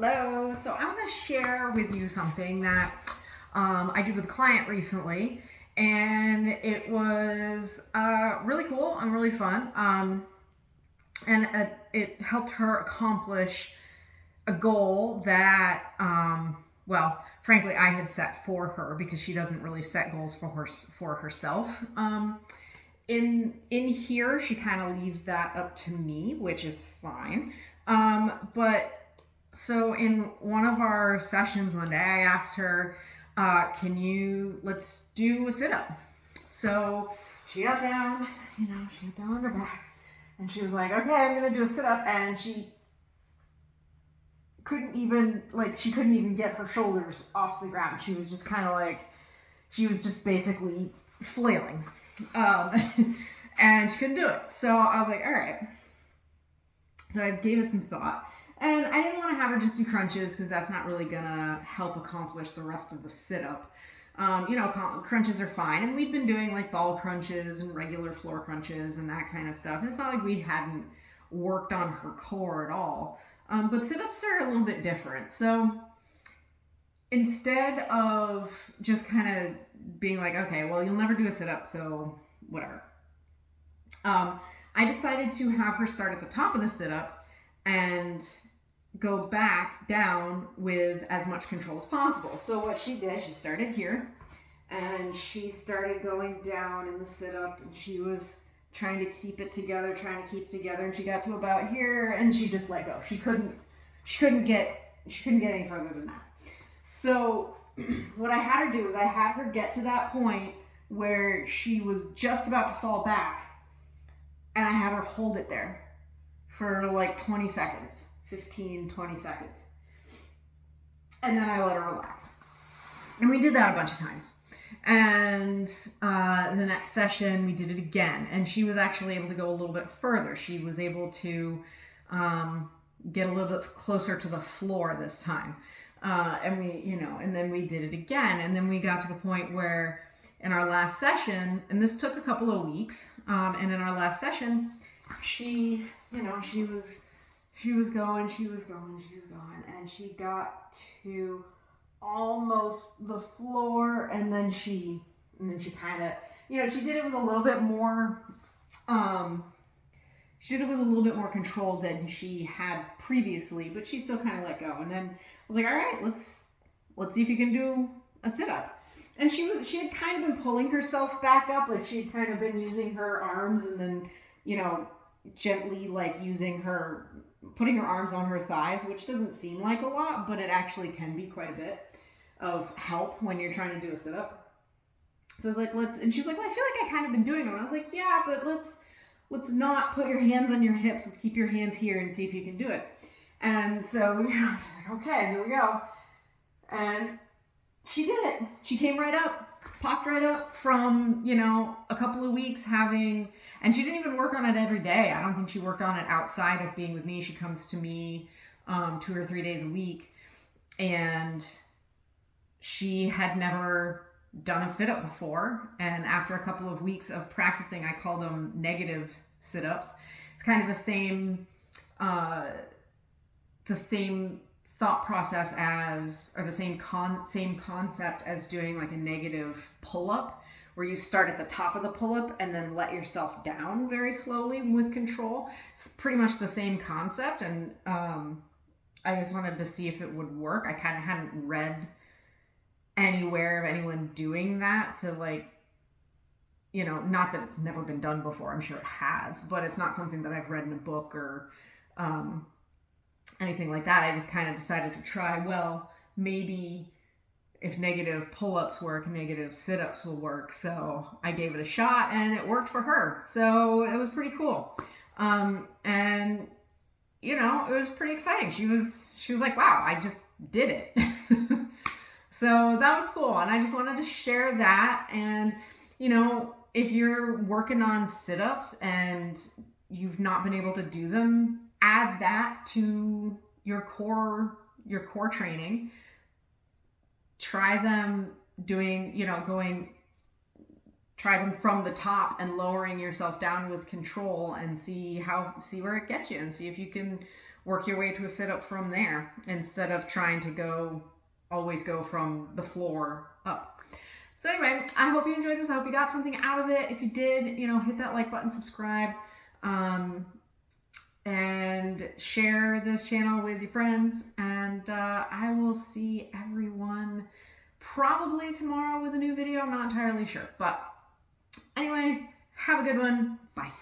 Hello. So I'm going to share with you something that I did with a client recently, and it was really cool and really fun. And it helped her accomplish a goal that, well, frankly, I had set for her because she doesn't really set goals for herself. In here, she kind of leaves that up to me, which is fine. But so in one of our sessions one day, I asked her, let's do a sit-up. So she got down, she got down on her back, and she was like, okay, I'm gonna do a sit-up, and she couldn't even get her shoulders off the ground. She was just she was just basically flailing. And she couldn't do it. So I was like, all right. So I gave it some thought. And I didn't want to have her just do crunches because that's not really going to help accomplish the rest of the sit-up. Crunches are fine. And we've been doing like ball crunches and regular floor crunches and that kind of stuff. And it's not like we hadn't worked on her core at all. But sit-ups are a little bit different. So instead of just kind of being like, okay, well, you'll never do a sit-up, so whatever. I decided to have her start at the top of the sit-up and go back down with as much control as possible. So what she did, she started here, and she started going down in the sit-up, and she was trying to keep it together, and she got to about here, and she just let go. She couldn't get any further than that. So what I had her do is I had her get to that point where she was just about to fall back, and I had her hold it there for like 20 seconds, 15, 20 seconds. And then I let her relax. And we did that a bunch of times. And the next session, we did it again. And she was actually able to go a little bit further. She was able to get a little bit closer to the floor this time. And then we did it again. And then we got to the point where in our last session, and this took a couple of weeks, and in our last session, she was going, and she got to almost the floor, and then she kind of, she did it with a little bit more, control than she had previously, but she still kind of let go. And then I was like, all right, let's see if you can do a sit-up. And she had kind of been pulling herself back up, like she had kind of been using her arms and then, gently putting her arms on her thighs, which doesn't seem like a lot, but it actually can be quite a bit of help when you're trying to do a sit-up. So I was like, and she's like, well, I feel like I kind of been doing them. And I was like, yeah, but let's not put your hands on your hips. Let's keep your hands here and see if you can do it. And so, she's like, okay, here we go. And she did it. She came right up, popped right up from, a couple of weeks and she didn't even work on it every day. I don't think she worked on it outside of being with me. She comes to me 2 or 3 days a week, and she had never done a sit-up before. And after a couple of weeks of practicing, I call them negative sit-ups. It's kind of the same thought process or the same concept as doing like a negative pull-up, where you start at the top of the pull-up and then let yourself down very slowly with control. It's pretty much the same concept, and I just wanted to see if it would work. I kind of hadn't read anywhere of anyone doing that to not that it's never been done before. I'm sure it has, but it's not something that I've read in a book or anything like that. I just kind of decided to try, well, maybe if negative pull-ups work, negative sit-ups will work. So I gave it a shot, and it worked for her. So it was pretty cool. And it was pretty exciting. She was like, wow, I just did it. So that was cool. And I just wanted to share that. And, if you're working on sit-ups and you've not been able to do them, add that to your core training. Try them try them from the top and lowering yourself down with control, and see where it gets you, and see if you can work your way to a sit-up from there instead of trying to always go from the floor up. So anyway, I hope you enjoyed this. I hope you got something out of it. If you did, hit that like button, subscribe, and share this channel with your friends. And I will see everyone probably tomorrow with a new video. I'm not entirely sure. But anyway, have a good one. Bye.